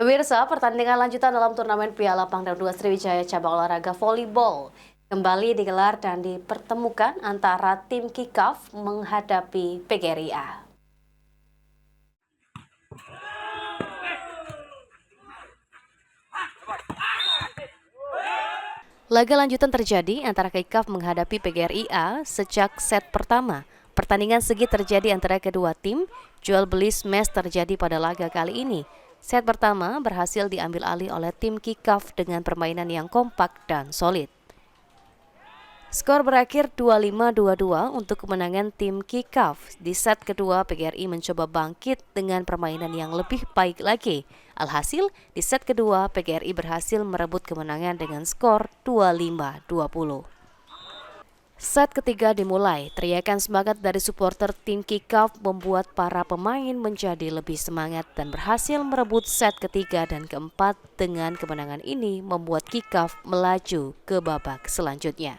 Pemirsa, pertandingan lanjutan dalam turnamen Piala Pangdam II Sriwijaya cabang olahraga volleyball kembali digelar dan dipertemukan antara tim Kikaf menghadapi PGRIA. Laga lanjutan terjadi antara Kikaf menghadapi PGRIA sejak set pertama. Pertandingan segi terjadi antara kedua tim, jual beli smash terjadi pada laga kali ini. Set pertama berhasil diambil alih oleh tim Kikaf dengan permainan yang kompak dan solid. Skor berakhir 25-22 untuk kemenangan tim Kikaf. Di set kedua, PGRI mencoba bangkit dengan permainan yang lebih baik lagi. Alhasil, di set kedua, PGRI berhasil merebut kemenangan dengan skor 25-20. Set ketiga dimulai, teriakan semangat dari supporter tim Kikaf membuat para pemain menjadi lebih semangat dan berhasil merebut set ketiga dan keempat. Dengan kemenangan ini membuat Kikaf melaju ke babak selanjutnya.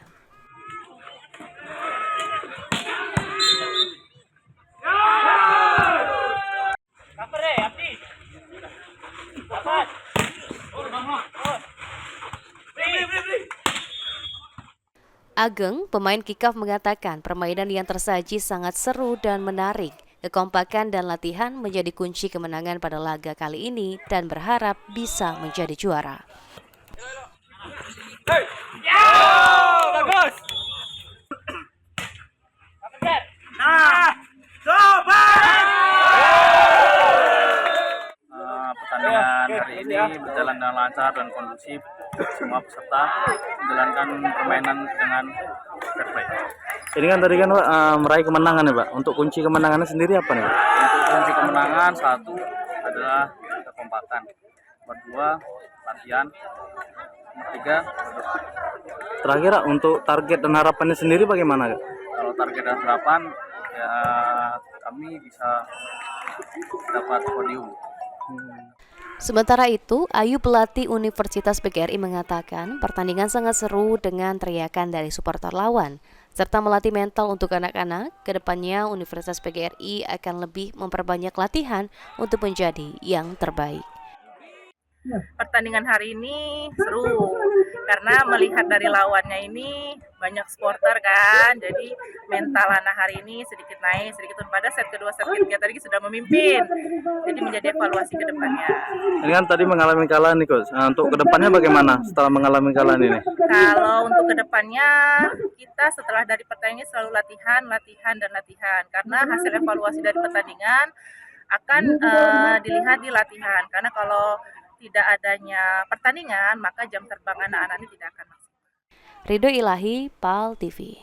Ageng, pemain Kikaf mengatakan permainan yang tersaji sangat seru dan menarik. Kekompakan dan latihan menjadi kunci kemenangan pada laga kali ini dan berharap bisa menjadi juara. Bagus. Pertandingan hari ini berjalan dengan lancar dan kondusif. Semua peserta menjalankan permainan dengan fair play. Ini kan tadi kan Pak meraih kemenangan ya Pak. Untuk kunci kemenangannya sendiri apa nih Pak? Untuk kunci kemenangan satu adalah kekompakan, nomor dua latihan, nomor tiga Terakhir Pak, untuk target dan harapannya sendiri bagaimana Kak? kalau target dan harapan ya kami bisa dapat podium. Sementara itu, Ayu pelatih Universitas PGRI mengatakan pertandingan sangat seru dengan teriakan dari supporter lawan, serta melatih mental untuk anak-anak. Kedepannya Universitas PGRI akan lebih memperbanyak latihan untuk menjadi yang terbaik. Pertandingan hari ini seru karena melihat dari lawannya ini banyak supporter kan, jadi mental anak hari ini sedikit naik, sedikit turun. Pada set kedua, set ketiga tadi sudah memimpin, jadi menjadi evaluasi ke depannya. Ini kan tadi mengalami kalah nih Coach. Untuk kedepannya bagaimana setelah mengalami kalah ini? Kalau untuk kedepannya kita setelah dari pertandingan selalu latihan, karena hasil evaluasi dari pertandingan akan dilihat di latihan, karena kalau tidak adanya pertandingan maka jam terbang anak-anak ini tidak akan maksimal. Ridho Ilahi, PAL TV.